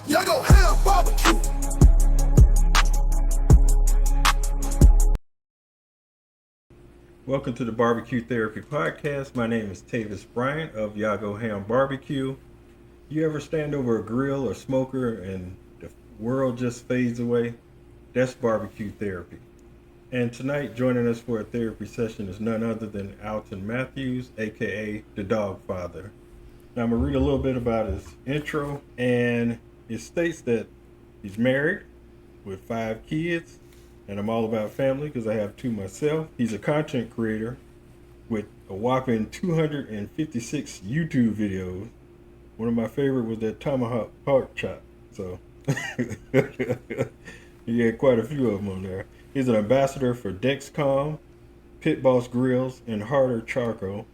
Y'all go have barbecue. Welcome to the Barbecue Therapy Podcast. My name is Tavis Bryant of Yago Ham Barbecue. You ever stand over a grill or smoker and the world just fades away? That's barbecue therapy. And tonight, joining us for a therapy session is none other than Alton Matthews, aka the Dawgfatha. Now I'm gonna read a little bit about his intro, and it states that he's married with 5 kids. And I'm all about family because I have 2 myself. He's a content creator with a whopping 256 YouTube videos. One of my favorite was that tomahawk pork chop. So he had quite a few of them on there. He's an ambassador for Dexcom, Pit Boss Grills, and Harder Charcoal.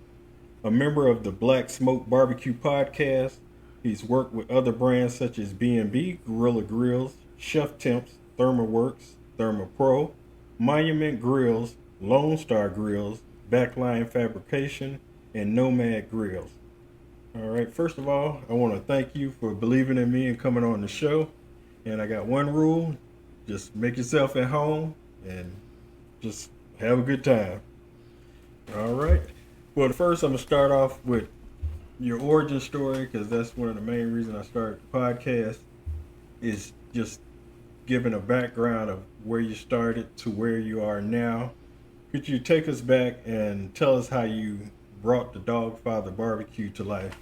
A member of the Black Smoke Barbecue Podcast. He's worked with other brands such as B&B, Gorilla Grills, Chef Temps, ThermaWorks, ThermaPro, Monument Grills, Lone Star Grills, Backline Fabrication, and Nomad Grills. All right, first of all, I want to thank you for believing in me and coming on the show. And I got one rule: just make yourself at home and just have a good time. All right. Well, first I'm going to start off with your origin story, because that's one of the main reasons I started the podcast, is just giving a background of where you started to where you are now. Could you take us back and tell us how you brought the Dawgfatha barbecue to life?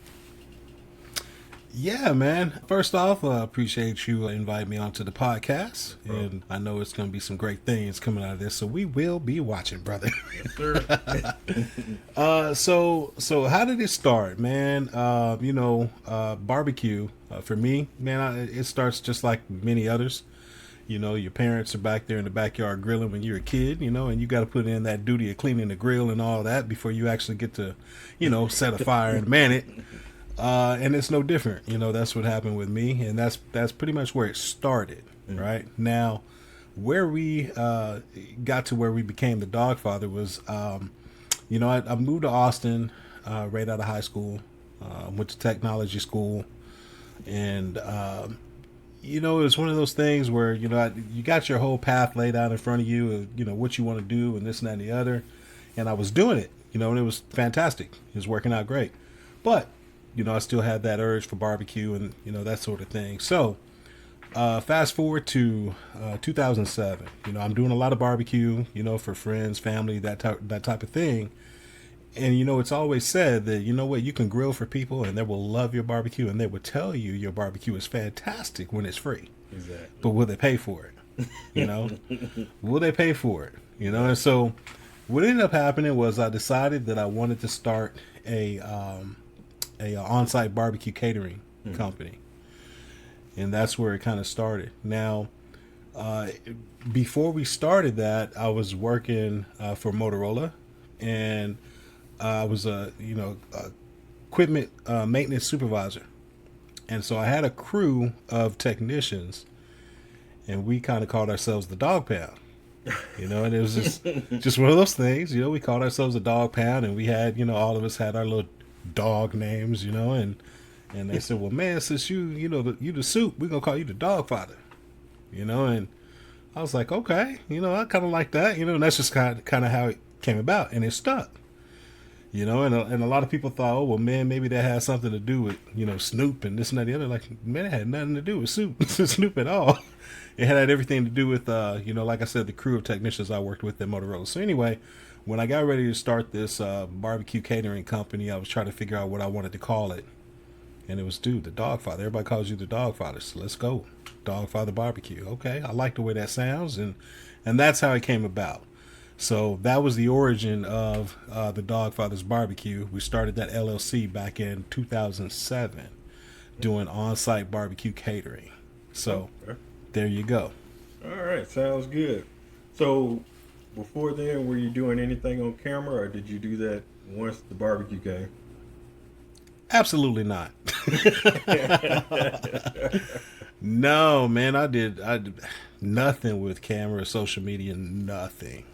Yeah, man. First off, I appreciate you inviting me onto the podcast. And I know it's going to be some great things coming out of this. So we will be watching, brother. Yes, sir. So how did it start, man? Barbecue, for me, man, it starts just like many others. You know, your parents are back there in the backyard grilling when you're a kid, and you got to put in that duty of cleaning the grill and all that before you actually get to, set a fire and man it. And it's no different. That's what happened with me. And that's pretty much where it started, right? Now, where we got to where we became the Dawgfatha was, I moved to Austin right out of high school, went to technology school, and it was one of those things where, you got your whole path laid out in front of you, what you want to do and this and that and the other. And I was doing it, and it was fantastic. It was working out great. But, I still had that urge for barbecue and, that sort of thing. So fast forward to 2007, I'm doing a lot of barbecue, for friends, family, that type of thing. And, it's always said that, you can grill for people and they will love your barbecue and they will tell you your barbecue is fantastic when it's free. Exactly. But will they pay for it? Will they pay for it? And so what ended up happening was I decided that I wanted to start a on-site barbecue catering company. And that's where it kind of started. Now, before we started that, I was working for Motorola, and I was a equipment maintenance supervisor, and so I had a crew of technicians, and we kind of called ourselves the Dog Pound, and it was just one of those things, we called ourselves the Dog Pound, and we had all of us had our little dog names, and they said, well, man, since you the soup, we're gonna call you the Dawgfatha, and I was like, okay, I kind of like that, and that's just kind of how it came about, and it stuck. And a lot of people thought, oh, well, man, maybe that has something to do with, Snoop and this and that and the other. Like, man, it had nothing to do with Snoop at all. It had everything to do with, like I said, the crew of technicians I worked with at Motorola. So anyway, when I got ready to start this barbecue catering company, I was trying to figure out what I wanted to call it. And it was, the Dawgfatha. Everybody calls you the Dawgfatha. So let's go. Dawgfatha Barbecue. Okay, I like the way that sounds. And that's how it came about. So that was the origin of the Dawgfatha's Barbecue. We started that LLC back in 2007 doing on-site barbecue catering. So there you go. All right, sounds good. So before then, were you doing anything on camera, or did you do that once the barbecue came? Absolutely not. No, man, I did nothing with camera, social media, nothing.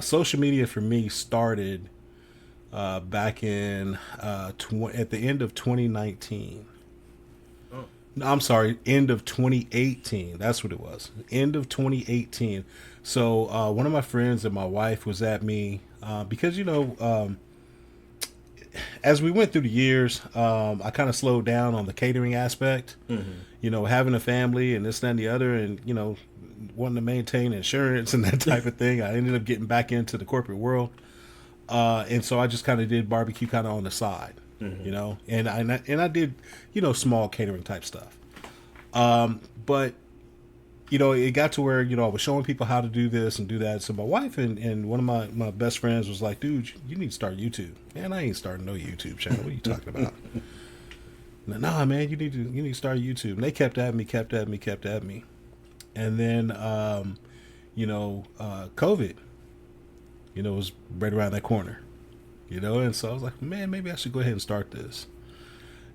Social media for me started back in at the end of 2019. No, I'm sorry, end of 2018. That's what it was. End of 2018. So one of my friends and my wife was at me because as we went through the years, I kind of slowed down on the catering aspect. Mm-hmm. Having a family and this, that, and the other, and wanting to maintain insurance and that type of thing. I ended up getting back into the corporate world, and so I just kind of did barbecue kind of on the side, Mm-hmm. and I did small catering type stuff. But it got to where I was showing people how to do this and do that. So my wife and one of my best friends was like, "Dude, you need to start YouTube." Man, I ain't starting no YouTube channel. What are you talking about? Nah, man, you need to start YouTube. And they kept at me. And then COVID, was right around that corner. And so I was like, man, maybe I should go ahead and start this.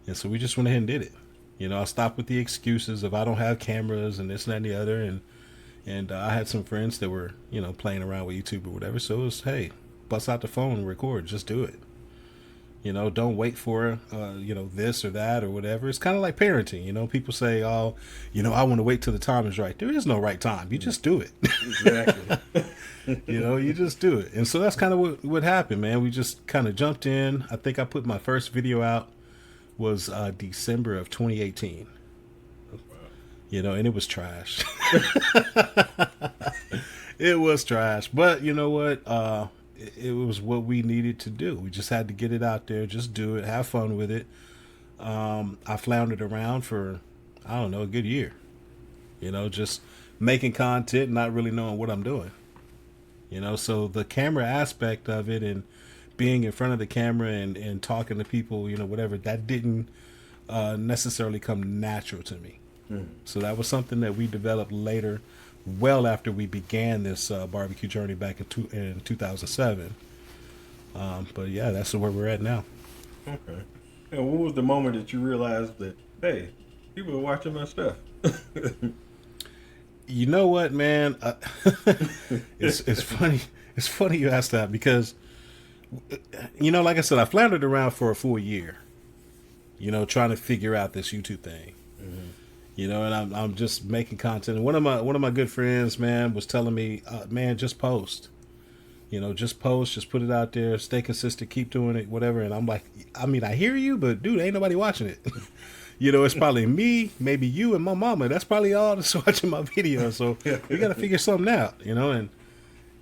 And so we just went ahead and did it. I stopped with the excuses of I don't have cameras and this and that and the other, and I had some friends that were playing around with YouTube or whatever. So it was, hey, bust out the phone and record, just do it. Don't wait for this or that or whatever. It's kind of like parenting. People say, oh, I want to wait till the time is right. There is no right time. You just do it. Exactly. You just do it. And so that's kind of what happened, man. We just kind of jumped in. I think I put my first video out was December of 2018. And it was trash. It was trash. But you know what? It was what we needed to do. We just had to get it out there, just do it, have fun with it. I floundered around for, I don't know, a good year. Just making content, not really knowing what I'm doing. So the camera aspect of it and being in front of the camera and talking to people, whatever, that didn't necessarily come natural to me. So that was something that we developed later, well after we began this barbecue journey back in 2007. But yeah, that's where we're at now. Okay. And what was the moment that you realized that, hey, people are watching my stuff? You know what, man? It's funny. It's funny you asked that because, like I said, I floundered around for a full year, trying to figure out this YouTube thing. And I'm just making content. And one of my good friends, man, was telling me, man, just post. Just post, just put it out there, stay consistent, keep doing it, whatever. And I'm like, I mean, I hear you, but dude, ain't nobody watching it. It's probably me, maybe you, and my mama. That's probably all that's watching my videos. So we got to figure something out,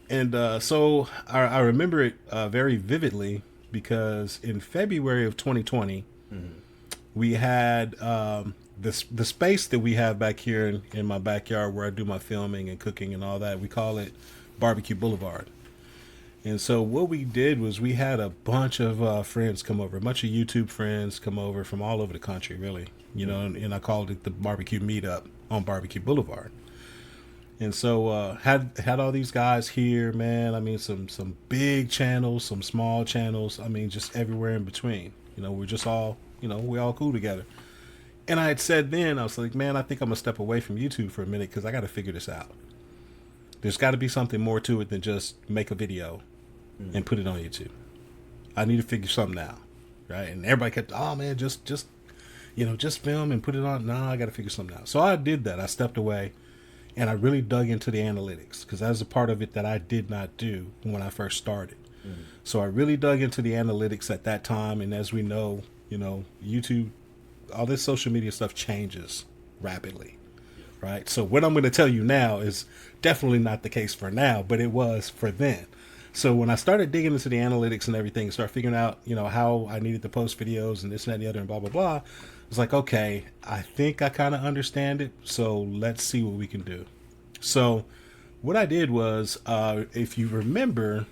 And so I remember it very vividly because in February of 2020, we had the space that we have back here in my backyard where I do my filming and cooking and all that. We call it Barbecue Boulevard. And so what we did was we had a bunch of friends come over, a bunch of YouTube friends come over from all over the country, really. And I called it the Barbecue Meetup on Barbecue Boulevard. And so had all these guys here, man. I mean, some big channels, some small channels. I mean, just everywhere in between. We're just all, we're all cool together. And I had said then, I was like, man, I think I'm going to step away from YouTube for a minute because I got to figure this out. There's got to be something more to it than just make a video and put it on YouTube. I need to figure something out, right? And everybody kept, oh man, just film and put it on. No, I got to figure something out. So I did that. I stepped away, and I really dug into the analytics because that was a part of it that I did not do when I first started. So I really dug into the analytics at that time, and as we know, YouTube, all this social media stuff changes rapidly, right? So what I'm going to tell you now is definitely not the case for now, but it was for then. So when I started digging into the analytics and everything, start figuring out, how I needed to post videos and this and that and the other and blah, blah, blah, I was like, okay, I think I kind of understand it. So let's see what we can do. So what I did was, if you remember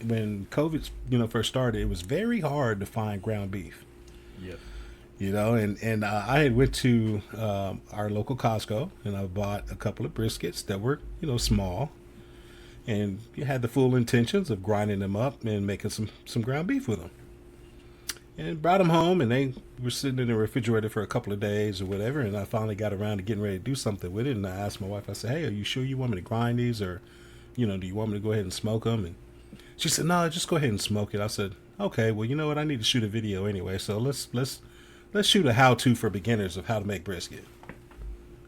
when COVID, first started, it was very hard to find ground beef. Yep. And I had went to our local Costco and I bought a couple of briskets that were, small. And you had the full intentions of grinding them up and making some ground beef with them. And brought them home, and they were sitting in the refrigerator for a couple of days or whatever. And I finally got around to getting ready to do something with it. And I asked my wife, I said, hey, are you sure you want me to grind these? Or, do you want me to go ahead and smoke them? And she said, no, just go ahead and smoke it. I said, okay, well, you know what? I need to shoot a video anyway. So let's let's shoot a how-to for beginners of how to make brisket,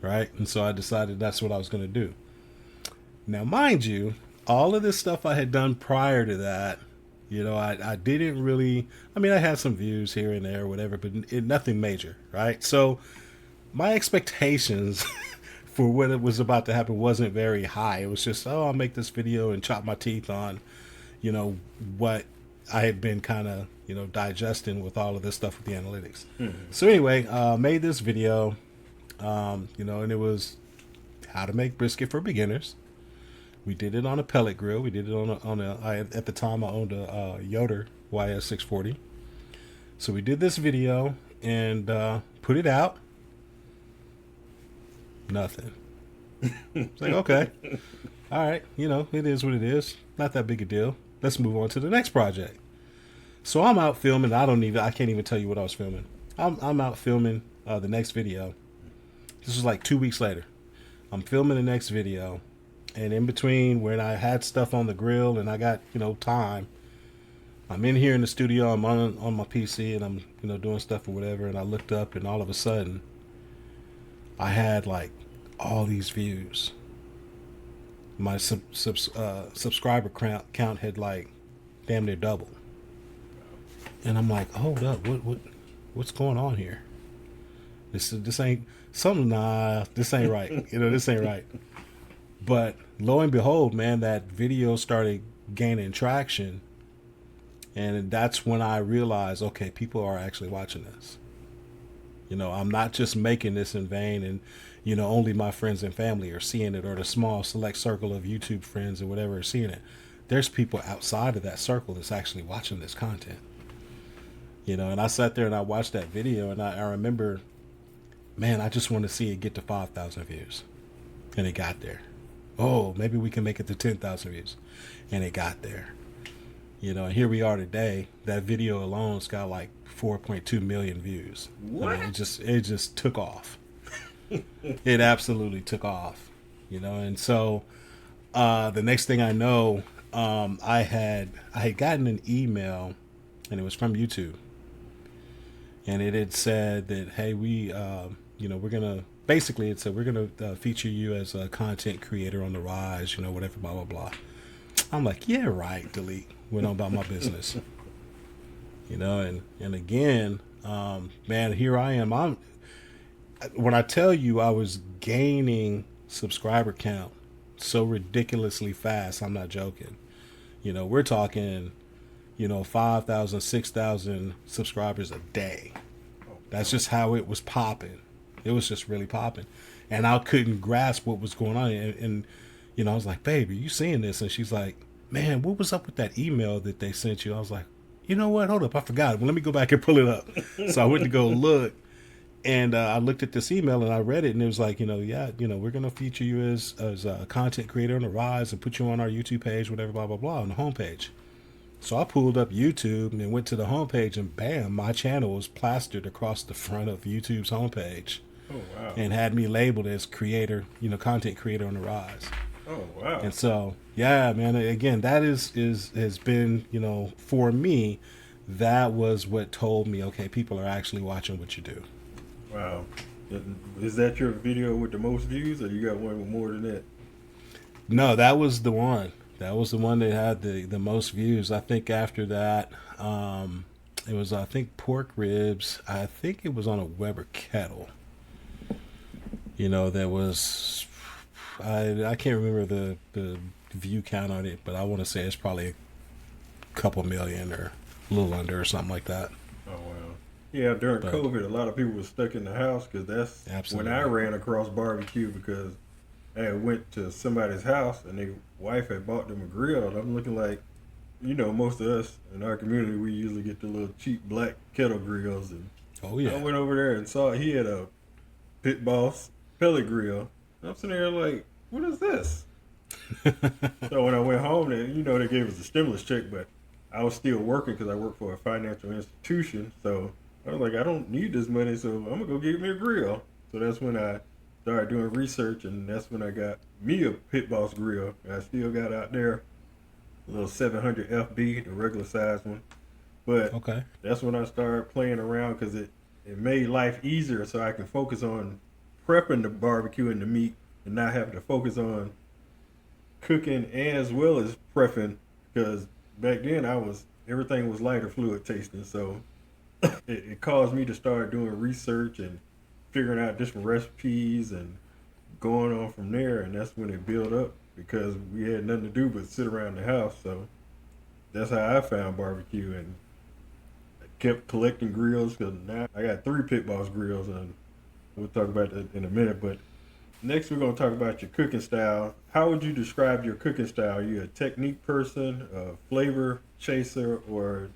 right? And so I decided that's what I was going to do. Now, mind you, all of this stuff I had done prior to that, I didn't really. I mean, I had some views here and there, or whatever, but nothing major, right? So my expectations for what it was about to happen wasn't very high. It was just, oh, I'll make this video and chop my teeth on, what I had been kind of, digesting with all of this stuff with the analytics. So anyway, made this video, and it was how to make brisket for beginners. We did it on a pellet grill. We did it at the time I owned a Yoder YS640. So we did this video and put it out. Nothing. It's like, okay. All right. It is what it is. Not that big a deal. Let's move on to the next project. So I'm out filming. I can't even tell you what I was filming. I'm out filming the next video. This was like 2 weeks later. I'm filming the next video. And in between when I had stuff on the grill and I got, time, I'm in here in the studio, I'm on my PC and I'm, doing stuff or whatever. And I looked up and all of a sudden I had like all these views. My subscriber count had like damn near doubled. And I'm like, hold up, what's going on here? This ain't something. Nah, this ain't right. This ain't right. But lo and behold, man, that video started gaining traction. And that's when I realized, okay, people are actually watching this. I'm not just making this in vain and, only my friends and family are seeing it, or the small select circle of YouTube friends or whatever are seeing it. There's people outside of that circle that's actually watching this content. And I sat there and I watched that video and I remember, man, I just want to see it get to 5,000 views. And it got there. Oh, maybe we can make it to 10,000 views. And it got there. And here we are today. That video alone's got like 4.2 million views. What? I mean, it just took off. It absolutely took off. And so the next thing I know, I had gotten an email, and it was from YouTube. And it had said that, hey, we're gonna, basically it said we're gonna feature you as a content creator on the rise, whatever, blah blah blah. I'm like, yeah, right. Delete. Went on about my business. And again, man, here I am. When I tell you I was gaining subscriber count so ridiculously fast, I'm not joking. We're talking, 5,000, 6,000 subscribers a day. That's just how it was popping. It was just really popping. And I couldn't grasp what was going on. And I was like, babe, are you seeing this? And she's like, man, what was up with that email that they sent you? I was like, you know what? Hold up. I forgot. Well, let me go back and pull it up. So I went to go look. And I looked at this email and I read it, and it was like, we're going to feature you as a content creator on the rise and put you on our YouTube page, whatever, blah, blah, blah, on the homepage. So I pulled up YouTube and went to the homepage, and bam, my channel was plastered across the front of YouTube's homepage. Oh, wow. And had me labeled as creator, content creator on the rise. Oh, wow. And so, yeah, man, again, that has been, for me, that was what told me, okay, people are actually watching what you do. Wow. Is that your video with the most views, or you got one with more than that? No, that was the one. That was the one that had the most views. I think after that, it was, I think, pork ribs. I think it was on a Weber kettle. There was, I can't remember the view count on it, but I want to say it's probably a couple million or a little under or something like that. Oh, wow. Yeah, during COVID, a lot of people were stuck in the house because that's absolutely when I ran across barbecue, because I went to somebody's house and their wife had bought them a grill. And I'm looking like, most of us in our community, we usually get the little cheap black kettle grills. And oh, yeah. I went over there and saw he had a Pit Boss pellet grill. I'm sitting there like, what is this? So when I went home, they gave us a stimulus check, but I was still working because I work for a financial institution. So I was like, I don't need this money, so I'm going to go get me a grill. So that's when I started doing research, and that's when I got me a Pit Boss grill. And I still got out there a little 700 FB, the regular size one. But okay, that's when I started playing around, because it it made life easier, so I can focus on prepping the barbecue and the meat, and not have to focus on cooking as well as prepping. Because back then everything was lighter fluid tasting, so it caused me to start doing research and figuring out different recipes and going on from there. And that's when it built up because we had nothing to do but sit around the house. So that's how I found barbecue, and I kept collecting grills because now I got 3 Pit Boss grills, and we'll talk about that in a minute. But next, we're going to talk about your cooking style. How would you describe your cooking style? Are you a technique person, a flavor chaser, or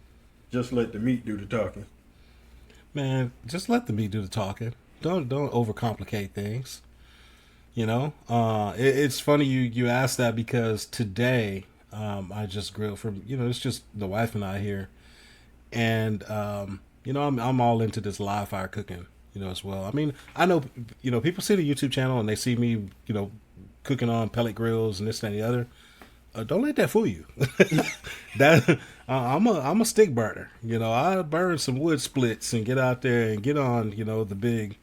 just let the meat do the talking? Man, just let the meat do the talking. Don't overcomplicate things. You know, it's funny you asked that because today I just grilled from, it's just the wife and I here, and I'm all into this live fire cooking, as well. I mean, I know, people see the YouTube channel and they see me, cooking on pellet grills and this and the other. Don't let that fool you. That I'm a stick burner. I burn some wood splits and get out there and get on, the big,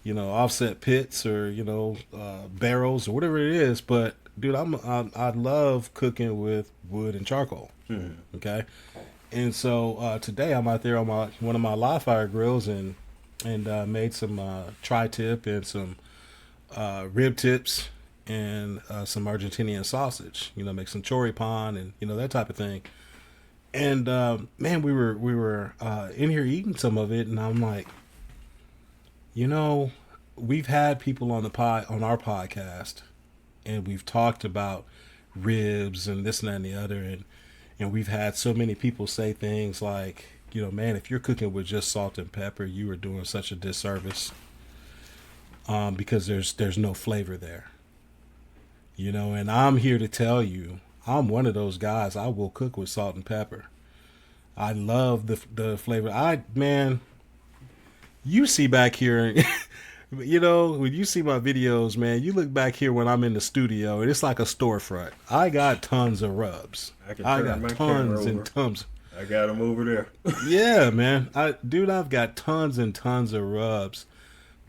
offset pits or barrels or whatever it is. But dude, I love cooking with wood and charcoal. Okay, and so today I'm out there on one of my live fire grills and made some tri-tip and some rib tips and some Argentinian sausage. Make some choripan and that type of thing. And man, we were in here eating some of it, and I'm like, we've had people on our podcast, and we've talked about ribs and this and that and the other, and we've had so many people say things like, man, if you're cooking with just salt and pepper, you are doing such a disservice, because there's no flavor there. And I'm here to tell you, I'm one of those guys. I will cook with salt and pepper. I love the flavor. Man, you see back here, when you see my videos, man, you look back here when I'm in the studio, and it's like a storefront. I got tons of rubs. I got tons and tons. I got them over there. Yeah, man. I've got tons and tons of rubs.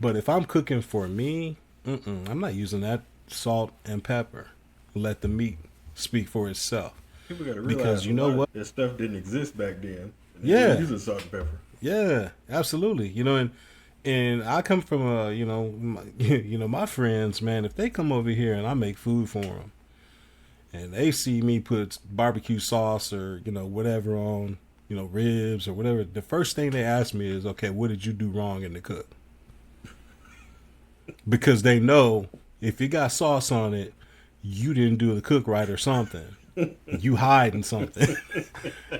But if I'm cooking for me, I'm not using that salt and pepper. Let the meat speak for itself. People got to realize because what, that stuff didn't exist back then. Yeah, using salt and pepper. Yeah, absolutely. And I come from my friends, man. If they come over here and I make food for them, and they see me put barbecue sauce or whatever on ribs or whatever, the first thing they ask me is, okay, what did you do wrong in the cook? Because they know if you got sauce on it, you didn't do the cook right or something. You hiding something,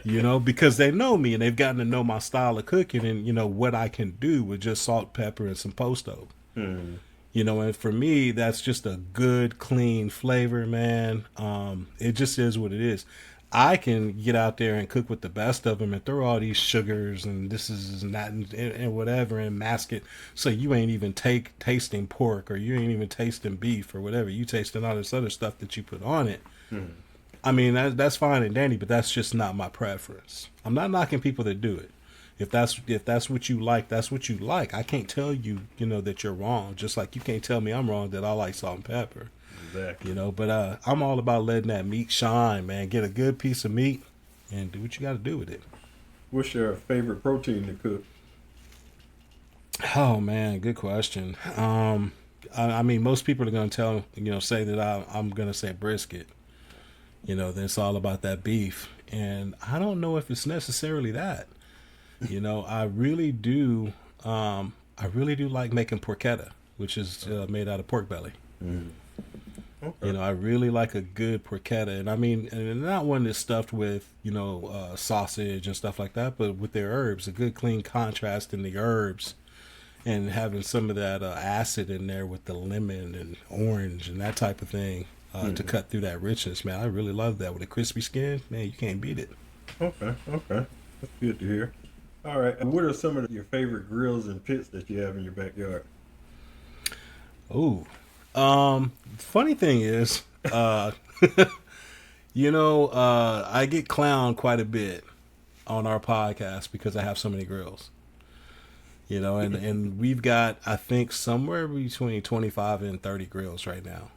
because they know me and they've gotten to know my style of cooking and, what I can do with just salt, pepper, and some posto. And for me, that's just a good, clean flavor, man. It just is what it is. I can get out there and cook with the best of them and throw all these sugars and this is and that and whatever and mask it so you ain't even tasting pork or you ain't even tasting beef or whatever. You tasting all this other stuff that you put on it. I mean, that's fine and dandy, but that's just not my preference. I'm not knocking people that do it. If that's what you like, that's what you like. I can't tell you, that you're wrong. Just like you can't tell me I'm wrong that I like salt and pepper. Exactly. But I'm all about letting that meat shine, man. Get a good piece of meat and do what you got to do with it. What's your favorite protein to cook? Oh man, good question. I mean, most people are going to say that I'm going to say brisket. That's all about that beef, and I don't know if it's necessarily that. I really do. I really do like making porchetta, which is made out of pork belly. Okay. I really like a good porchetta, and I mean, and not one that's stuffed with sausage and stuff like that, but with their herbs, a good clean contrast in the herbs, and having some of that acid in there with the lemon and orange and that type of thing to cut through that richness, man. I really love that with a crispy skin, man. You can't beat it. Okay, that's good to hear. All right, what are some of your favorite grills and pits that you have in your backyard? Oh. Funny thing is, I get clowned quite a bit on our podcast because I have so many grills. You know, and we've got, I think, somewhere between 25 and 30 grills right now.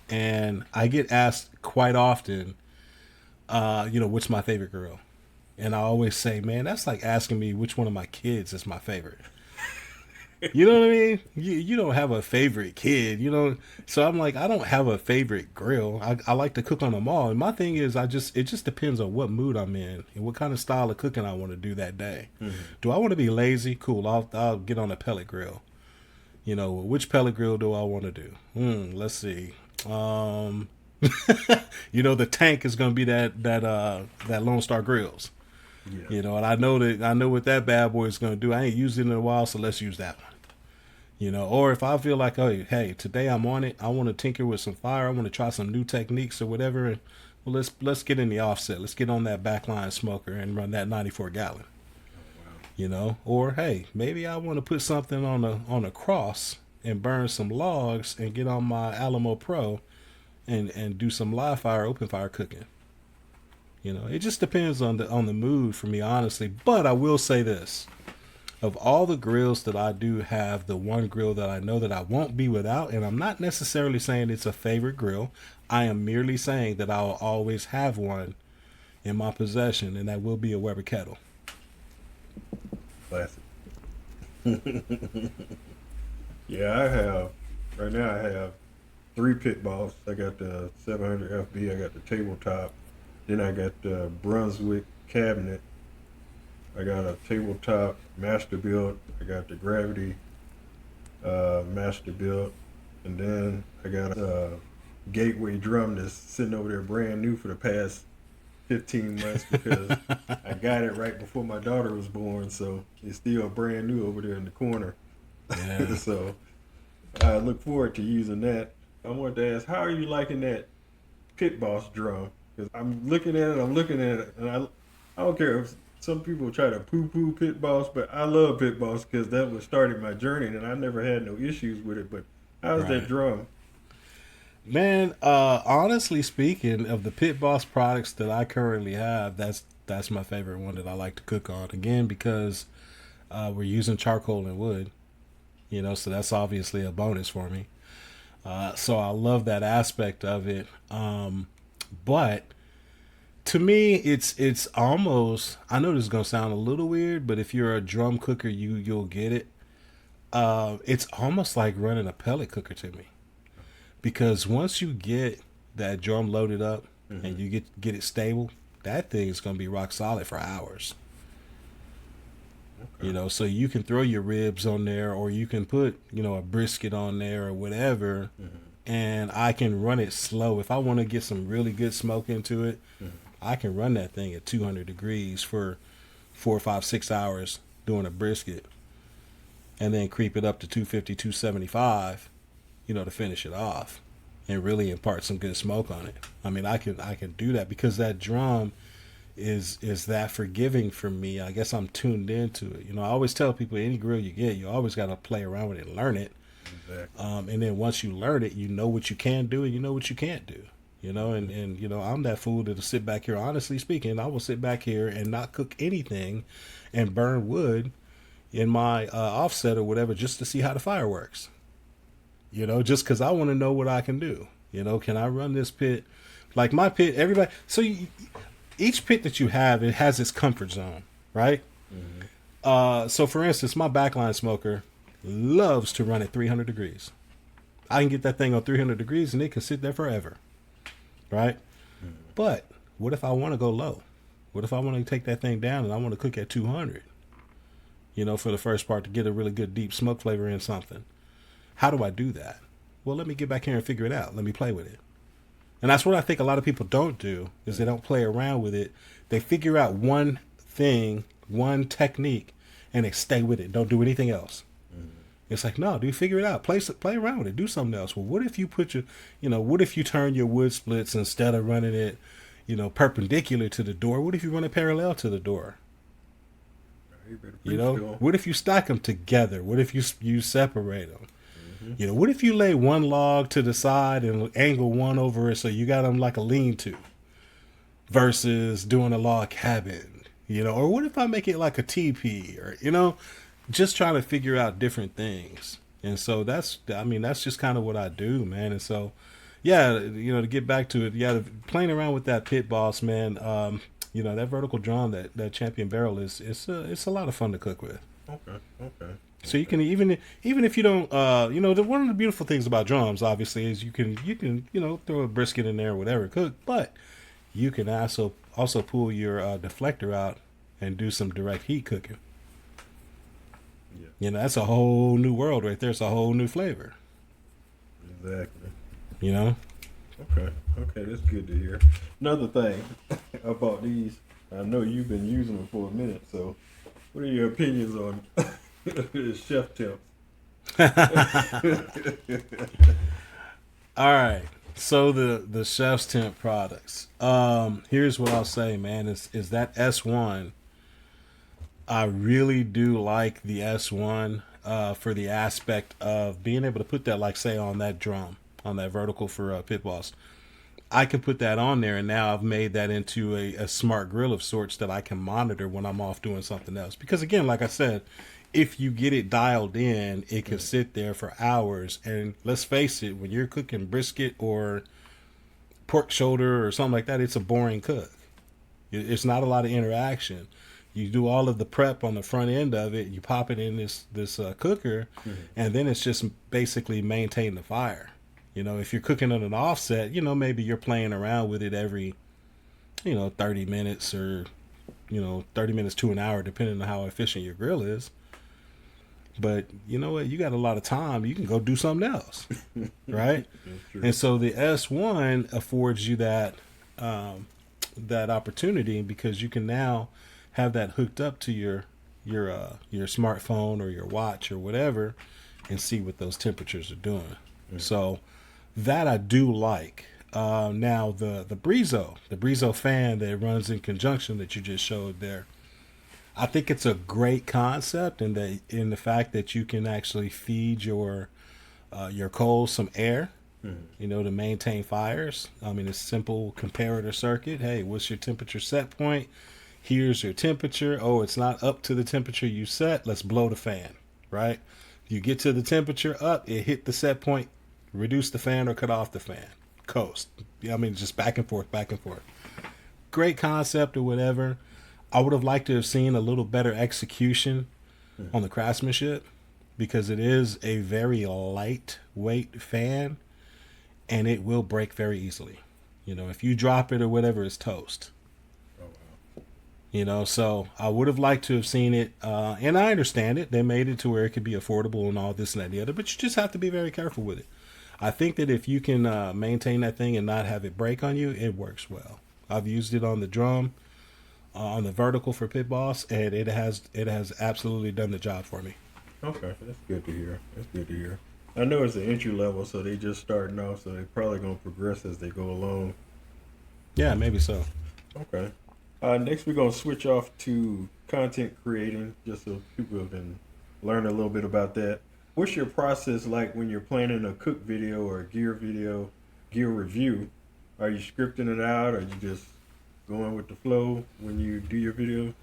And I get asked quite often, what's my favorite grill? And I always say, man, that's like asking me which one of my kids is my favorite. You know what I mean? You don't have a favorite kid, you know. So I'm like, I don't have a favorite grill. I like to cook on them all. And my thing is, it just depends on what mood I'm in and what kind of style of cooking I want to do that day. Mm-hmm. Do I want to be lazy? Cool. I'll get on a pellet grill. You know, which pellet grill do I want to do? Let's see. The tank is gonna be that Lone Star Grills. Yeah. You know, and I know what that bad boy is gonna do. I ain't used it in a while, so let's use that one. You know, or if I feel like, oh, hey, today I'm on it, I want to tinker with some fire, I want to try some new techniques or whatever. And well, let's get in the offset. Let's get on that backline smoker and run that 94 gallon. Oh, wow. You know, or hey, maybe I want to put something on a cross and burn some logs and get on my Alamo Pro and do some live fire, open fire cooking. You know, it just depends on the mood for me, honestly. But I will say this. Of all the grills that I do have, the one grill that I know that I won't be without, and I'm not necessarily saying it's a favorite grill. I am merely saying that I'll always have one in my possession, and that will be a Weber kettle. Classic. Yeah, right now I have 3 pit boss. I got the 700 FB, I got the tabletop, then I got the Brunswick cabinet. I got a tabletop master build. I got the gravity master build. And then I got a gateway drum that's sitting over there brand new for the past 15 months because I got it right before my daughter was born. So it's still brand new over there in the corner. Yeah. So I look forward to using that. I wanted to ask, how are you liking that pit boss drum? Because I'm looking at it, and I don't care if some people try to poo-poo pit boss, but I love pit boss because that was started my journey, and I never had no issues with it. But how's that drum? Man, honestly speaking, of the pit boss products that I currently have, that's my favorite one that I like to cook on. Again, because we're using charcoal and wood, you know, so that's obviously a bonus for me. So I love that aspect of it. But to me, it's almost, I know this is gonna sound a little weird, but if you're a drum cooker, you'll get it. It's almost like running a pellet cooker to me, because once you get that drum loaded up and you get it stable, that thing is gonna be rock solid for hours. Okay. You know, so you can throw your ribs on there, or you can put, a brisket on there or whatever, and I can run it slow. If I want to get some really good smoke into it, I can run that thing at 200 degrees for 4, 5, 6 hours doing a brisket, and then creep it up to 250, 275, to finish it off and really impart some good smoke on it. I mean, I can do that because that drum is that forgiving for me. I guess I'm tuned into it. I always tell people, any grill you get, you always got to play around with it and learn it. Exactly. And then once you learn it, you know what you can do and you know what you can't do. And I'm that fool that'll sit back here. Honestly speaking, I will sit back here and not cook anything and burn wood in my offset or whatever just to see how the fire works. Just because I want to know what I can do. Can I run this pit? Like my pit, everybody. So each pit that you have, it has its comfort zone, right? Mm-hmm. So for instance, my backline smoker loves to run at 300 degrees. I can get that thing on 300 degrees and it can sit there forever. Right? Mm-hmm. But what if I want to go low? What if I want to take that thing down and I want to cook at 200? For the first part, to get a really good deep smoke flavor in something. How do I do that? Well, let me get back here and figure it out. Let me play with it. And that's what I think a lot of people don't do, is they don't play around with it. They figure out one thing, one technique, and they stay with it. Don't do anything else. It's like, no, dude, figure it out. Play around with it. Do something else. Well, what if you put what if you turn your wood splits, instead of running it, perpendicular to the door, what if you run it parallel to the door? What if you stack them together? What if you separate them? Mm-hmm. What if you lay one log to the side and angle one over it so you got them like a lean-to versus doing a log cabin? Or what if I make it like a teepee, or, just trying to figure out different things. And so that's just kind of what I do, man. And so, yeah, to get back to it, yeah, playing around with that pit boss, man. That vertical drum, that champion barrel it's a lot of fun to cook with. Okay. Okay. So you can even if you don't, one of the beautiful things about drums, obviously, is you can throw a brisket in there or whatever, cook, but you can also pull your deflector out and do some direct heat cooking. Yeah. That's a whole new world right there. It's a whole new flavor. Exactly. Okay. Okay, that's good to hear. Another thing about these, I know you've been using them for a minute, so what are your opinions on chef tips? All right. So the chef's temp products. Here's what I'll say, man. Is that S1. I really do like the S1 for the aspect of being able to put that, like, say, on that drum, on that vertical for Pit Boss. I can put that on there, and now I've made that into a smart grill of sorts that I can monitor when I'm off doing something else. Because, again, like I said, if you get it dialed in, it can sit there for hours. And let's face it, when you're cooking brisket or pork shoulder or something like that, it's a boring cook. It's not a lot of interaction. You do all of the prep on the front end of it. You pop it in this cooker, and then it's just basically maintain the fire. If you're cooking on an offset, maybe you're playing around with it every, 30 minutes or, 30 minutes to an hour, depending on how efficient your grill is. But you know what? You got a lot of time. You can go do something else, right? And so the S1 affords you that opportunity, because you can now have that hooked up to your smartphone or your watch or whatever, and see what those temperatures are doing. So that I do like. Now the Brizo fan that runs in conjunction that you just showed there, I think it's a great concept in the fact that you can actually feed your coals some air, to maintain fires. I mean, it's simple comparator circuit. Hey, what's your temperature set point? Here's your temperature. Oh, it's not up to the temperature you set. Let's blow the fan, right? You get to the temperature up, it hit the set point, reduce the fan or cut off the fan. Coast. Just back and forth, back and forth. Great concept or whatever. I would have liked to have seen a little better execution on the craftsmanship, because it is a very lightweight fan and it will break very easily. If you drop it or whatever, it's toast. So I would have liked to have seen it, and I understand it. They made it to where it could be affordable and all this and that and the other, but you just have to be very careful with it. I think that if you can maintain that thing and not have it break on you, it works well. I've used it on the drum, on the vertical for Pit Boss, and it has absolutely done the job for me. Okay, that's good to hear. I know it's an entry level, so they just starting off, so they're probably going to progress as they go along. Yeah, maybe so. Okay. Next, we're going to switch off to content creating, just so people can learn a little bit about that. What's your process like when you're planning a cook video or a gear review? Are you scripting it out, or are you just going with the flow when you do your video?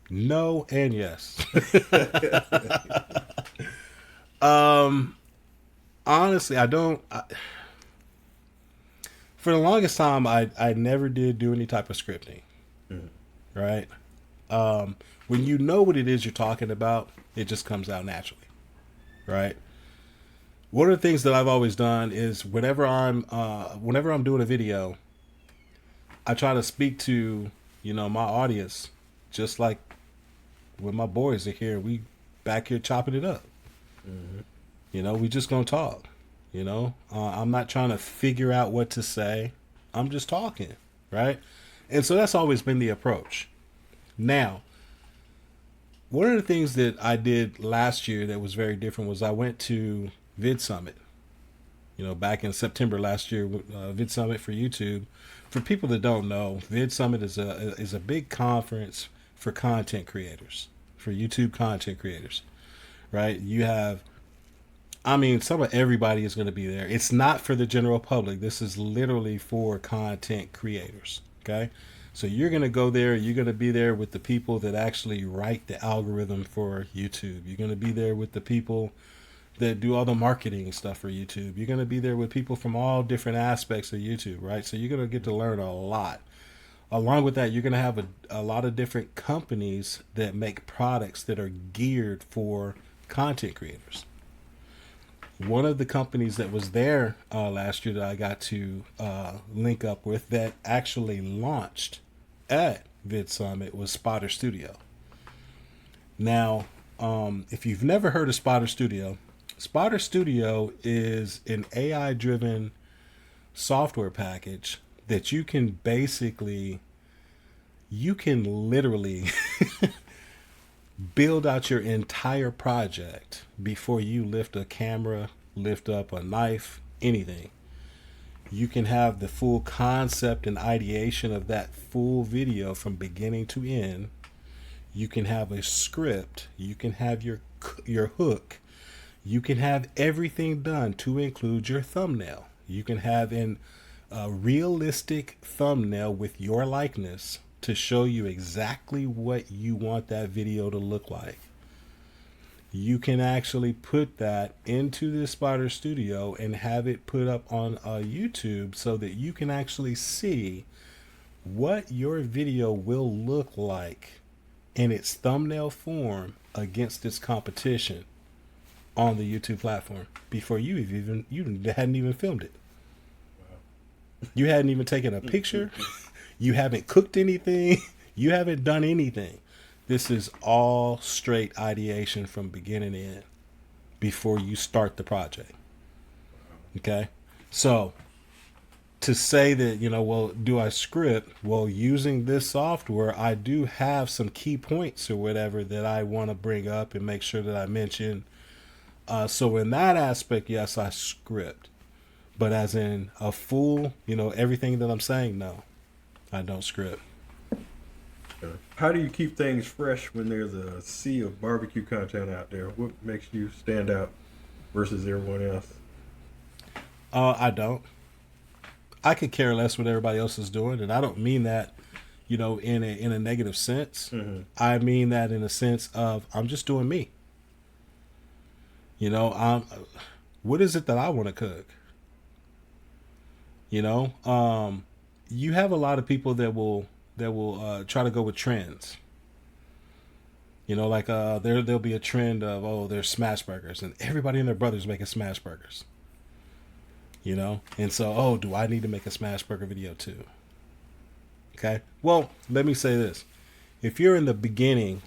No and yes. Honestly, I don't. For the longest time, I never did do any type of scripting, right? When you know what it is you're talking about, it just comes out naturally, right? One of the things that I've always done is whenever I'm doing a video, I try to speak to my audience, just like when my boys are here. We back here chopping it up. We just gonna talk. I'm not trying to figure out what to say. I'm just talking, right? And so that's always been the approach. Now, one of the things that I did last year that was very different was I went to Vid Summit. Back in September last year, Vid Summit for YouTube. For people that don't know, Vid Summit is a big conference for content creators, for YouTube content creators, right? You have, some of everybody is going to be there. It's not for the general public. This is literally for content creators, okay? So you're going to go there. You're going to be there with the people that actually write the algorithm for YouTube. You're going to be there with the people that do all the marketing stuff for YouTube. You're going to be there with people from all different aspects of YouTube, right? So you're going to get to learn a lot. Along with that, you're going to have a lot of different companies that make products that are geared for content creators. One of the companies that was there last year that I got to link up with that actually launched at Vid Summit was Spotter Studio. Now, if you've never heard of Spotter Studio is an AI-driven software package that you can literally build out your entire project before you lift a camera, lift up a knife, anything. You can have the full concept and ideation of that full video from beginning to end. You can have a script. You can have your hook. You can have everything done to include your thumbnail. You can have a realistic thumbnail with your likeness to show you exactly what you want that video to look like. You can actually put that into the Spotter Studio and have it put up on YouTube so that you can actually see what your video will look like in its thumbnail form against its competition on the YouTube platform before you hadn't even filmed it. Wow. You hadn't even taken a picture. You haven't cooked anything. You haven't done anything. This is all straight ideation from beginning to end before you start the project. Okay? So to say that, well, do I script? Well, using this software, I do have some key points or whatever that I want to bring up and make sure that I mention. So in that aspect, yes, I script. But as in a full, everything that I'm saying, no, I don't script. How do you keep things fresh when there's a sea of barbecue content out there? What makes you stand out versus everyone else? I don't. I could care less what everybody else is doing, and I don't mean that, in a negative sense. Mm-hmm. I mean that in a sense of I'm just doing me. What is it that I want to cook? You have a lot of people that will try to go with trends. There'll be a trend of, there's smash burgers, and everybody and their brothers making smash burgers. And so, do I need to make a smash burger video too? Okay. Well, let me say this. If you're in the beginning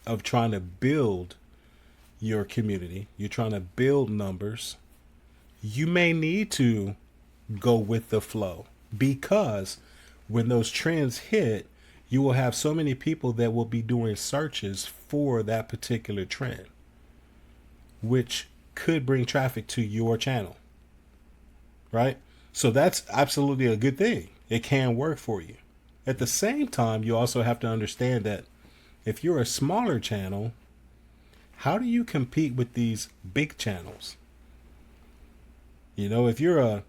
of trying to build your community, you're trying to build numbers, you may need to go with the flow, because when those trends hit, you will have so many people that will be doing searches for that particular trend, which could bring traffic to your channel, right? So that's absolutely a good thing. It can work for you. At the same time, you also have to understand that if you're a smaller channel, how do you compete with these big channels? If you're a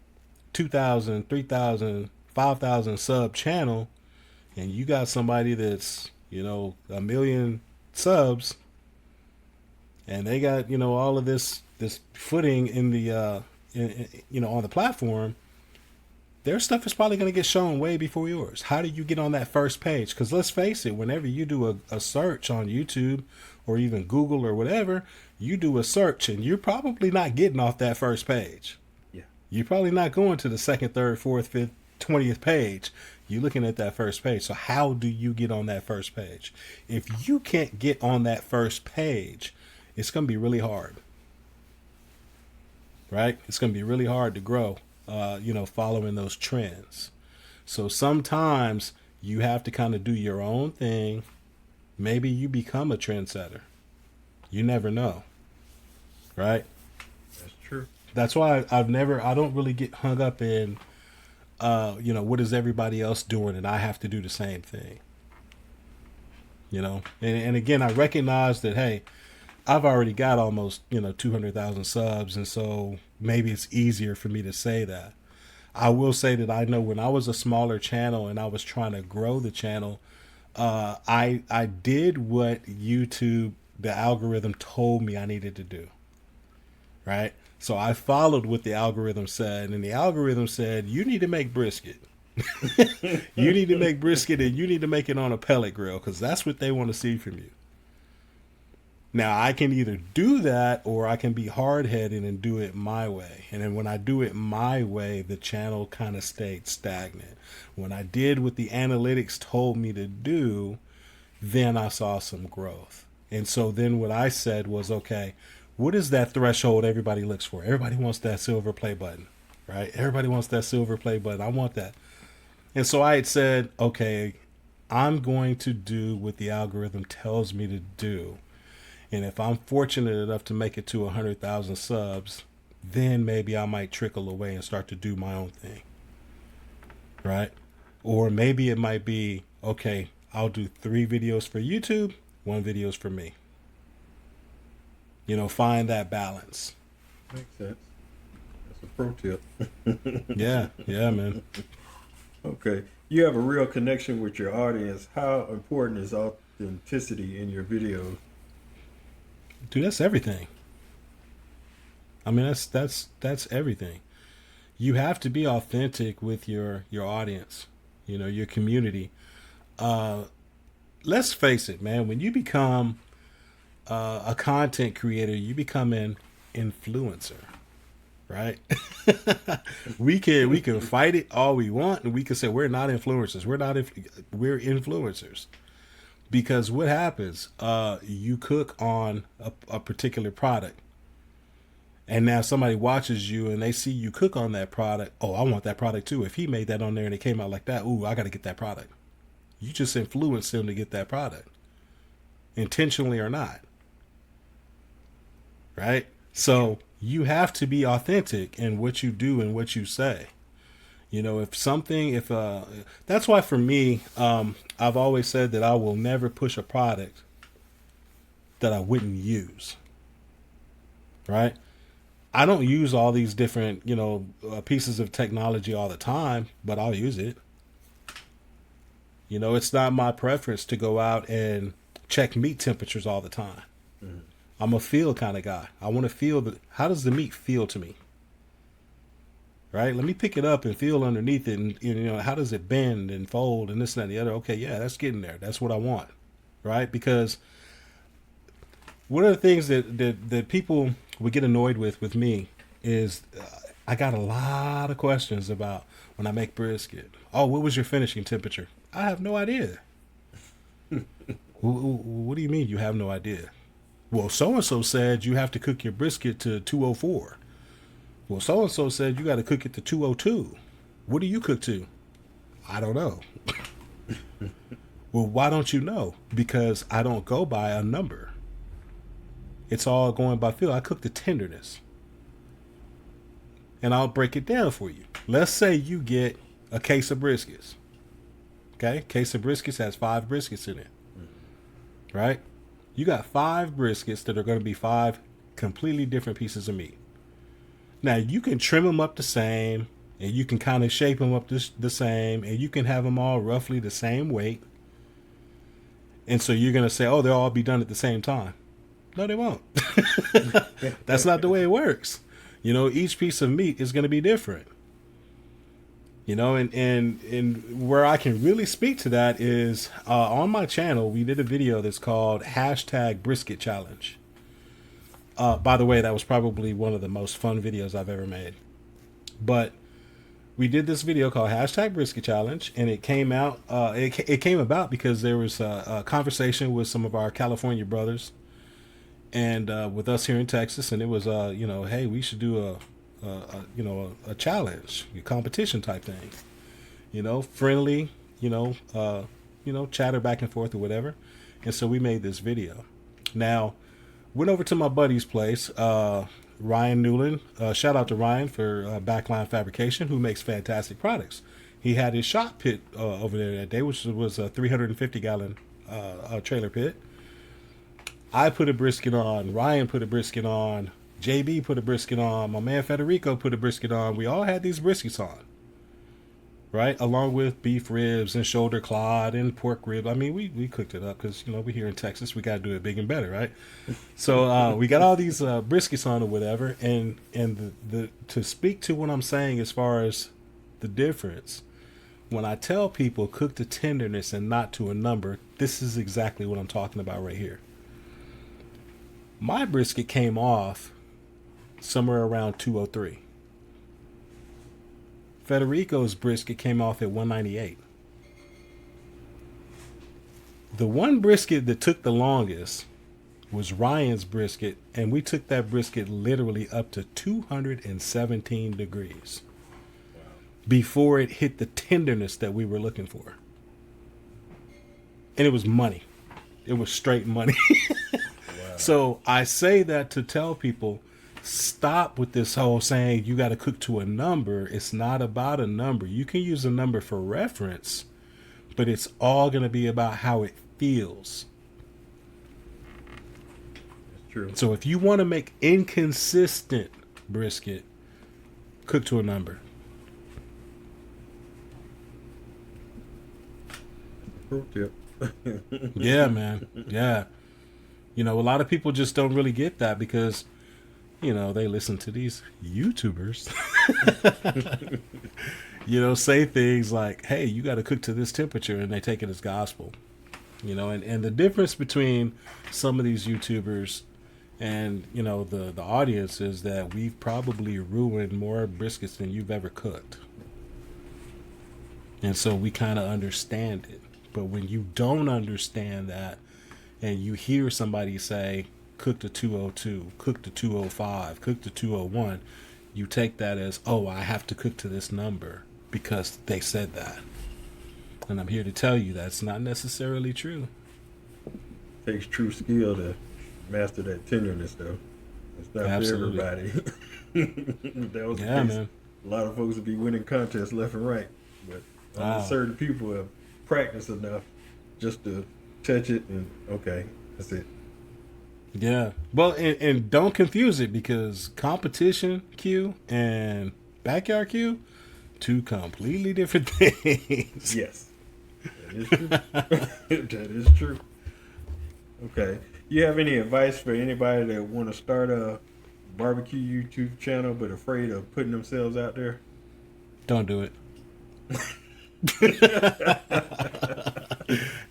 2,000, 3,000, 5,000 sub channel and you got somebody that's, 1 million subs and they got, all of this footing in the, on the platform, their stuff is probably going to get shown way before yours. How do you get on that first page? Because let's face it, whenever you do a search on YouTube or even Google or whatever, you do a search and you're probably not getting off that first page. Yeah. You're probably not going to the second, third, fourth, fifth, 20th page. You're looking at that first page. So how do you get on that first page? If you can't get on that first page, it's going to be really hard. Right? It's going to be really hard to grow, following those trends. So sometimes you have to kind of do your own thing. Maybe you become a trendsetter. You never know. Right? That's true. That's why I don't really get hung up in, what is everybody else doing and I have to do the same thing. And again, I recognize that, hey, I've already got almost, 200,000 subs. And so maybe it's easier for me to say that. I will say that I know when I was a smaller channel and I was trying to grow the channel, I did what YouTube, the algorithm told me I needed to do. Right? So I followed what the algorithm said, and the algorithm said, you need to make brisket. You need to make brisket, and you need to make it on a pellet grill, because that's what they want to see from you. Now, I can either do that, or I can be hard-headed and do it my way. And then when I do it my way, the channel kind of stayed stagnant. When I did what the analytics told me to do, then I saw some growth. And so then what I said was, okay, what is that threshold everybody looks for? Everybody wants that silver play button, right? Everybody wants that silver play button. I want that. And so I had said, okay, I'm going to do what the algorithm tells me to do. And if I'm fortunate enough to make it to 100,000 subs, then maybe I might trickle away and start to do my own thing. Right? Or maybe it might be, okay, I'll do 3 videos for YouTube, 1 videos for me. You know, find that balance. Makes sense. That's a pro tip. Yeah, man. Okay. You have a real connection with your audience. How important is authenticity in your videos? Dude, that's everything. I mean, that's everything. You have to be authentic with your audience, you know, your community. Let's face it, man. When you become a content creator, you become an influencer, right? we can fight it all we want, and we can say we're not influencers. We're influencers. Because what happens, you cook on a particular product, and now somebody watches you and they see you cook on that product. Oh, I want that product too. If he made that on there and it came out like that, ooh, I got to get that product. You just influence them to get that product, intentionally or not. Right? So you have to be authentic in what you do and what you say. You know, that's why for me, I've always said that I will never push a product that I wouldn't use. Right? I don't use all these different, pieces of technology all the time, but I'll use it. You know, it's not my preference to go out and check meat temperatures all the time. Mm-hmm. I'm a feel kind of guy. I want to feel how does the meat feel to me? Right? Let me pick it up and feel underneath it. And, how does it bend and fold and this and that and the other? Okay, yeah, that's getting there. That's what I want. Right? Because one of the things that people would get annoyed with me is I got a lot of questions about when I make brisket. Oh, what was your finishing temperature? I have no idea. What do you mean you have no idea? Well, so-and-so said you have to cook your brisket to 204. Well, so-and-so said you got to cook it to 202. What do you cook to? I don't know. Well, why don't you know? Because I don't go by a number. It's all going by feel. I cook the tenderness. And I'll break it down for you. Let's say you get a case of briskets. Okay? Case of briskets has 5 briskets in it. Right? You got 5 briskets that are going to be 5 completely different pieces of meat. Now, you can trim them up the same, and you can kind of shape them up the same, and you can have them all roughly the same weight. And so you're going to say, oh, they'll all be done at the same time. No, they won't. That's not the way it works. Each piece of meat is going to be different. And where I can really speak to that is on my channel, we did a video that's called #Brisket Challenge. By the way, that was probably one of the most fun videos I've ever made. But we did this video called #Brisket Challenge, and it came out. It came about because there was a conversation with some of our California brothers, and with us here in Texas, and it was hey, we should do a challenge, a competition type thing. Friendly, chatter back and forth or whatever. And so we made this video. Now, went over to my buddy's place, Ryan Newland. Shout out to Ryan for Backline Fabrication, who makes fantastic products. He had his shop pit over there that day, which was a 350-gallon trailer pit. I put a brisket on. Ryan put a brisket on. JB put a brisket on. My man Federico put a brisket on. We all had these briskets on. right? Along with beef ribs and shoulder clod and pork rib. I mean, we cooked it up because, we're here in Texas. We got to do it big and better, right? So we got all these briskets on or whatever. And the to speak to what I'm saying as far as the difference, when I tell people cook to tenderness and not to a number, this is exactly what I'm talking about right here. My brisket came off somewhere around 203. Federico's brisket came off at 198. The one brisket that took the longest was Ryan's brisket, and we took that brisket literally up to 217 degrees before it hit the tenderness that we were looking for. And it was money. It was straight money. Wow. So I say that to tell people, stop with this whole saying you got to cook to a number. It's not about a number. You can use a number for reference, but it's all going to be about how it feels. That's true. So if you want to make inconsistent brisket, cook to a number. Pro tip. Yeah, man. Yeah. A lot of people just don't really get that because they listen to these YouTubers, say things like, hey, you got to cook to this temperature, and they take it as gospel, and the difference between some of these YouTubers and, the audience is that we've probably ruined more briskets than you've ever cooked. And so we kind of understand it. But when you don't understand that and you hear somebody say, cook to 202, cook to 205, cook to 201, you take that as, oh, I have to cook to this number because they said that. And I'm here to tell you that's not necessarily true. Takes true skill to master that tenderness, though. It's not Absolutely. for everybody. If that was the Yeah, case, man. a lot of folks would be winning contests left and right. But Wow. certain people have practiced enough just to touch it and, okay, that's it. Yeah. Well, and don't confuse it because competition Q and backyard Q, two completely different things. Yes. That is true. That is true. Okay. You have any advice for anybody that want to start a barbecue YouTube channel but afraid of putting themselves out there? Don't do it.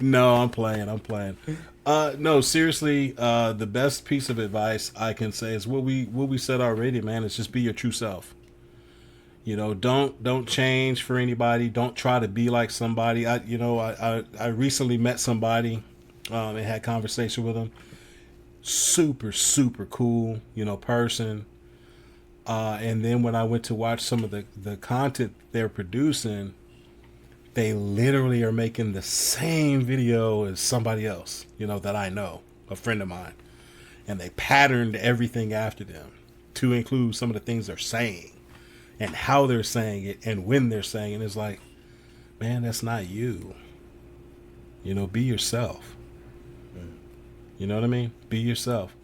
No, I'm playing. No, seriously, the best piece of advice I can say is what we said already, man. Is just be your true self. Don't change for anybody. Don't try to be like somebody. I recently met somebody and had conversation with them. Super, super cool, person. And then when I went to watch some of the content they're producing, they literally are making the same video as somebody else, that I know, a friend of mine. And they patterned everything after them to include some of the things they're saying and how they're saying it and when they're saying it. It's like, man, that's not you. Be yourself. You know what I mean? Be yourself.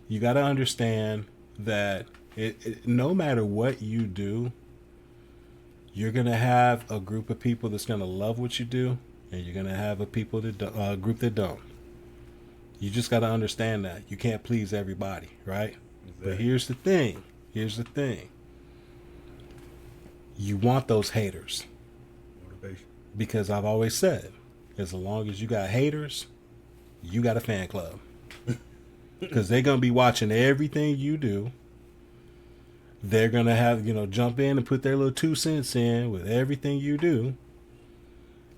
You got to understand that no matter what you do, you're going to have a group of people that's going to love what you do, and you're going to have a group that don't. You just got to understand that. You can't please everybody, right? Exactly. But here's the thing. You want those haters. Motivation. Because I've always said, as long as you got haters, you got a fan club. Because they're going to be watching everything you do. They're going to have, jump in and put their little 2 cents in with everything you do.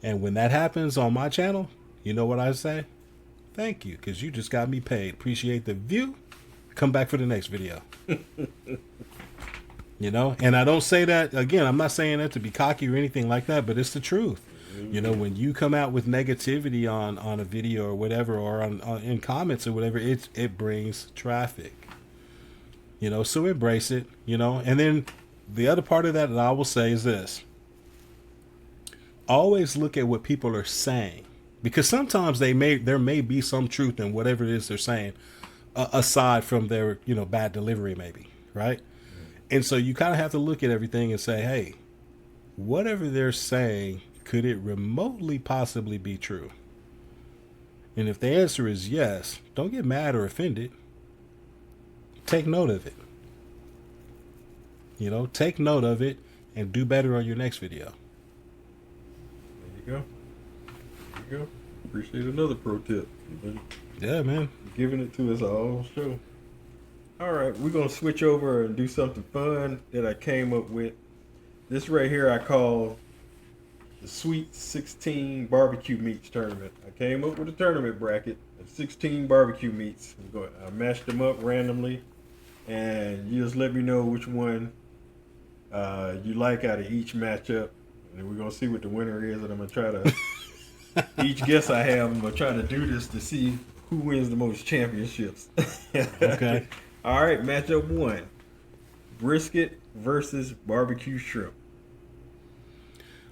And when that happens on my channel, you know what I say? Thank you, because you just got me paid. Appreciate the view. Come back for the next video. And I don't say that, again, I'm not saying that to be cocky or anything like that, but it's the truth. When you come out with negativity on a video or whatever, or in comments or whatever, it brings traffic. So embrace it, And then the other part of that I will say is this. Always look at what people are saying. Because sometimes there may be some truth in whatever it is they're saying, aside from their, bad delivery maybe, right? And so you kind of have to look at everything and say, hey, whatever they're saying, could it remotely possibly be true? And if the answer is yes, don't get mad or offended. Take note of it. Take note of it and do better on your next video. There you go. Appreciate another pro tip. Yeah, man. Giving it to us all show. All right, we're going to switch over and do something fun that I came up with. This right here I call the Sweet 16 Barbecue Meats Tournament. I came up with a tournament bracket of 16 barbecue meats. I mashed them up randomly, and you just let me know which one you like out of each matchup. And we're going to see what the winner is, and I'm going to try to... each guess I have, I'm going to try to do this to see who wins the most championships. Okay. All right, matchup 1. Brisket versus barbecue shrimp.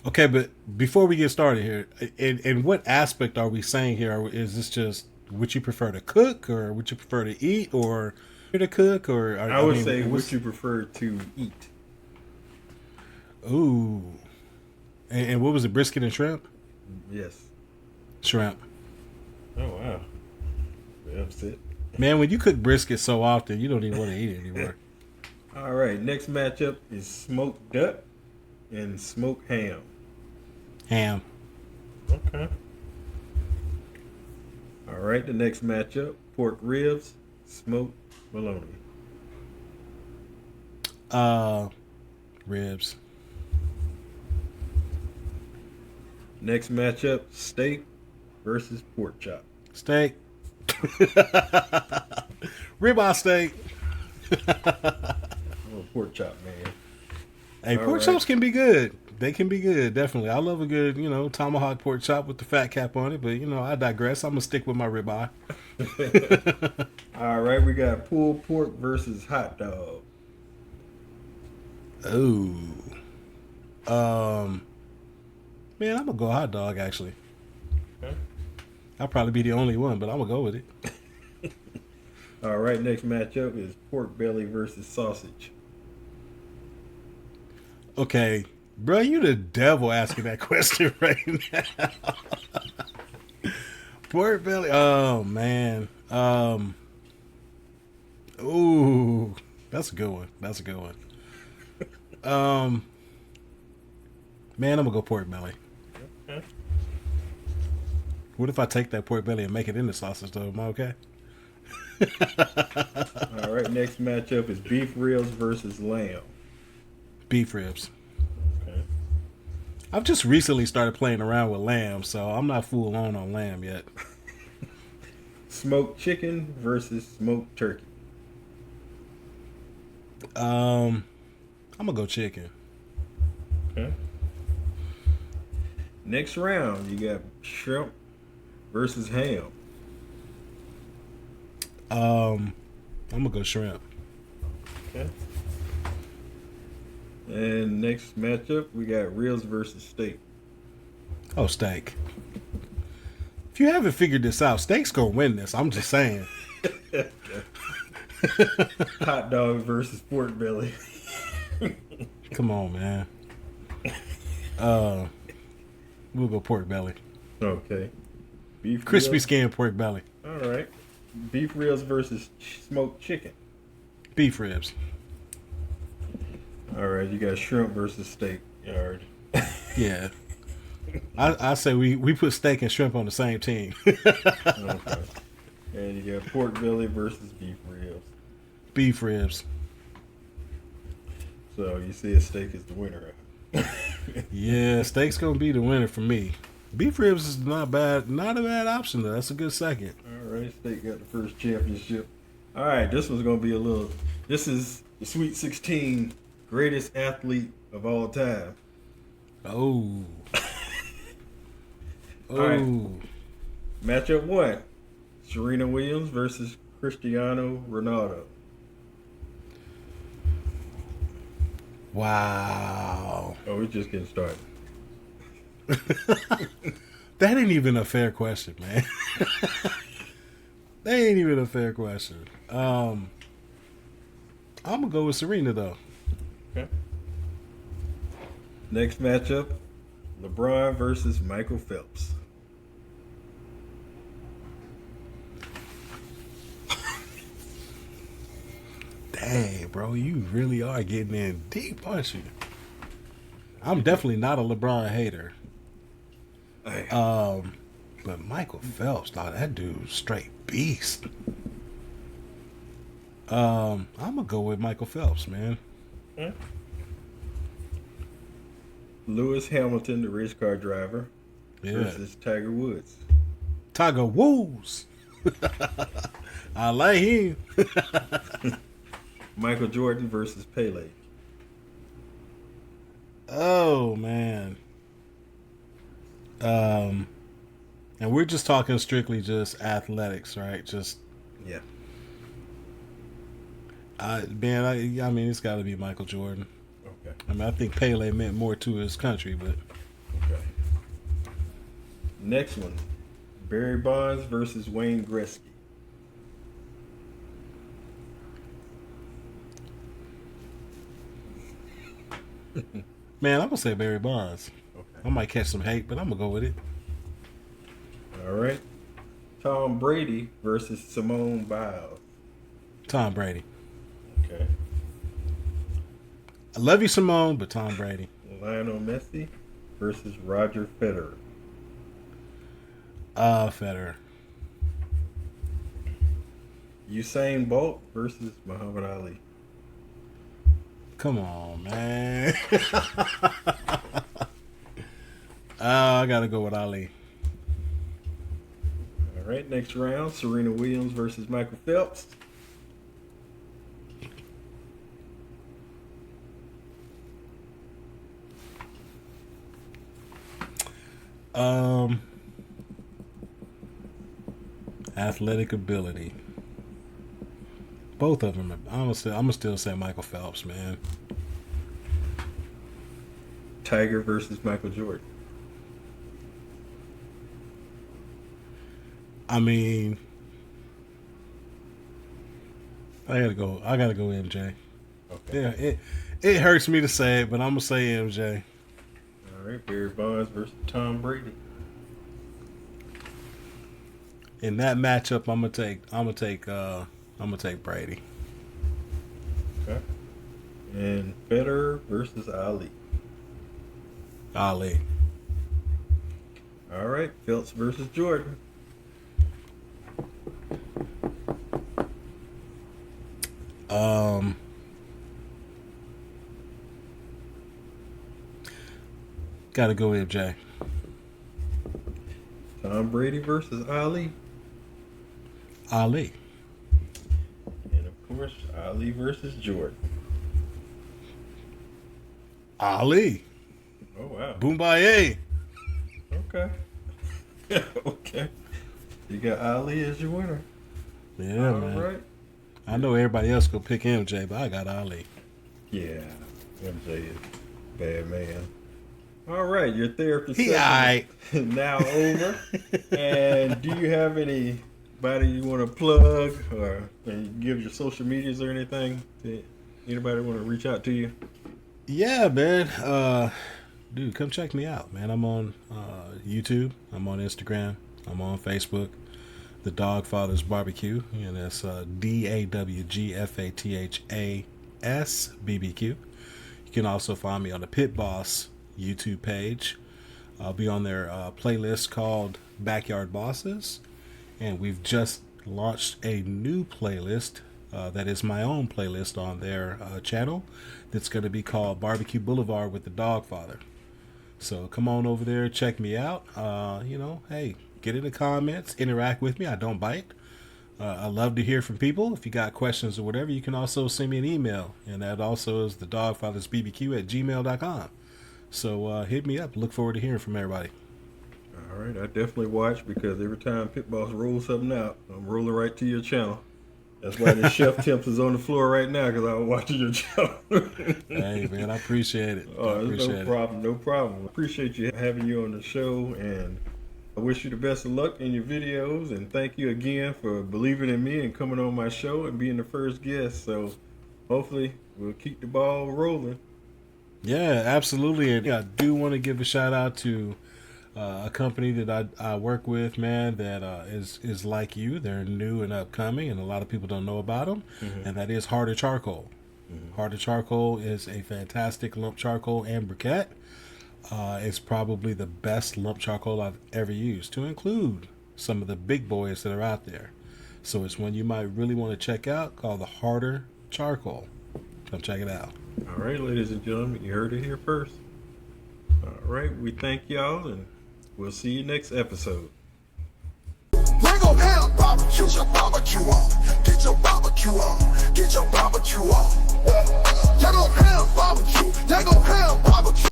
Okay, but before we get started here, in what aspect are we saying here? Is this just would you prefer to cook, or would you prefer to eat, or to cook, or I would say would you prefer to eat? Ooh. And what was it, brisket and shrimp? Yes. Shrimp. Oh, wow. Very upset. Man, when you cook brisket so often, you don't even want to eat it anymore. All right, next matchup is smoked duck and smoked ham. Ham. Okay. All right, the next matchup, pork ribs, smoked bologna. Ribs. Next matchup, steak versus pork chop. Steak. Ribeye steak. I'm a pork chop man. Hey, pork chops can be good. They can be good, definitely. I love a good, tomahawk pork chop with the fat cap on it. But, I digress. I'm going to stick with my ribeye. All right, we got pulled pork versus hot dog. Ooh. Man, I'm going to go hot dog, actually. Okay. I'll probably be the only one, but I'm going to go with it. All right, next matchup is pork belly versus sausage. Okay. Bro, you the devil asking that question right now. Pork belly. Oh, man. Ooh. That's a good one. Man, I'm going to go pork belly. Okay. What if I take that pork belly and make it into sausage, though? Am I okay? All right, next matchup is beef ribs versus lamb. Beef ribs. Okay. I've just recently started playing around with lamb, so I'm not full on lamb yet. Smoked chicken versus smoked turkey. I'm going to go chicken. Okay. Next round, you got shrimp versus ham. I'm gonna go shrimp. Okay. And next matchup, we got ribs versus steak. Oh, steak. If you haven't figured this out, steak's gonna win this. I'm just saying. Hot dog versus pork belly. Come on, man. We'll go pork belly. Okay. Beef Crispy ribs. skin pork belly. All right. Beef ribs versus smoked chicken. Beef ribs. All right, you got shrimp versus steak. Yard. Yeah. I say we put steak and shrimp on the same team. Okay. And you got pork belly versus beef ribs. Beef ribs. So you see a steak is the winner. Yeah, steak's gonna be the winner for me. Beef ribs is not bad, not a bad option though. That's a good second. All right, steak got the first championship. All right, this one's gonna be a little. This is the Sweet 16 greatest athlete of all time. Oh. All right. Matchup 1: Serena Williams versus Cristiano Ronaldo. Wow. Oh, we're just getting started. That ain't even a fair question, man. That ain't even a fair question. I'm gonna go with Serena though. Okay. Next matchup, LeBron versus Michael Phelps. Dang, bro, you really are getting in deep, aren't you? I'm definitely not a LeBron hater. Hey. But Michael Phelps, dog, that dude's straight beast. I'm gonna go with Michael Phelps, man. Hmm? Lewis Hamilton, the race car driver, Yeah. versus Tiger Woods. Tiger Woods. I like him. Michael Jordan versus Pele. Oh man. Um, and we're just talking strictly just athletics, right? Just Yeah. I mean, it's got to be Michael Jordan. Okay. I mean, I think Pele meant more to his country, but Okay. Next one, Barry Bonds versus Wayne Gretzky. man, I'm gonna say Barry Bonds. I Okay. might catch some hate, but I'm gonna go with it. All right. Tom Brady versus Simone Biles. Tom Brady. Okay. I love you, Simone, but Tom Brady. Lionel Messi versus Roger Federer. Federer. Usain Bolt versus Muhammad Ali. Come on, man. I gotta go with Ali. All right. Next round, Serena Williams versus Michael Phelps. Um, athletic ability. Both of them. I'm gonna still say Michael Phelps, man. Tiger versus Michael Jordan. I mean, I gotta go MJ. Okay. Yeah, it hurts me to say it, but I'm gonna say MJ. All right. Barry Bonds versus Tom Brady. In that matchup, I'm gonna take Brady. Okay. And Federer versus Ali. Ali. All right. Phelps versus Jordan. Um, gotta go MJ. Tom Brady versus Ali. Ali. And of course, Ali versus Jordan. Ali. Oh, wow. Boombaye. Okay. Okay. You got Ali as your winner. Yeah, All man. right. I know everybody else gonna pick MJ, but I got Ali. Yeah. MJ is a bad man. All right. Your therapy He session aight. is now over. And do you have anybody you want to plug or give your social medias or anything? Anybody want to reach out to you? Yeah, man. Dude, come check me out, man. I'm on YouTube. I'm on Instagram. I'm on Facebook. The Dawgfatha's BBQ, and that's DAWGFATHAS BBQ. You can also find me on the Pit Boss YouTube page. I'll be on their playlist called Backyard Bosses, and we've just launched a new playlist that is my own playlist on their channel that's going to be called Barbecue Boulevard with the Dawgfatha. So come on over there, check me out. Hey, get in the comments, interact with me. I don't bite. I love to hear from people. If you got questions or whatever, you can also send me an email, and that also is the dawgfathersbbq@gmail.com. So hit me up. Look forward to hearing from everybody. All right. I definitely watch because every time Pit Boss rolls something out, I'm rolling right to your channel. That's why the chef temps is on the floor right now because I was watching your channel. Hey, man, I appreciate it. I appreciate no problem. No problem. Appreciate you having you on the show, and I wish you the best of luck in your videos. And thank you again for believing in me and coming on my show and being the first guest. So hopefully we'll keep the ball rolling. Yeah, absolutely. And I do want to give a shout out to a company that I work with, man, that is like you. They're new and upcoming, and a lot of people don't know about them. And that is Harder Charcoal. Harder Charcoal is a fantastic lump charcoal and briquette. It's probably the best lump charcoal I've ever used, to include some of the big boys that are out there. So it's one you might really want to check out, called the Harder Charcoal. Come check it out. All right, ladies and gentlemen, you heard it here first. All right, we thank y'all, and we'll see you next episode. Mango ham barbecue, get your barbecue on. Get your barbecue on. Get your barbecue on. Mango ham barbecue, Mango ham barbecue.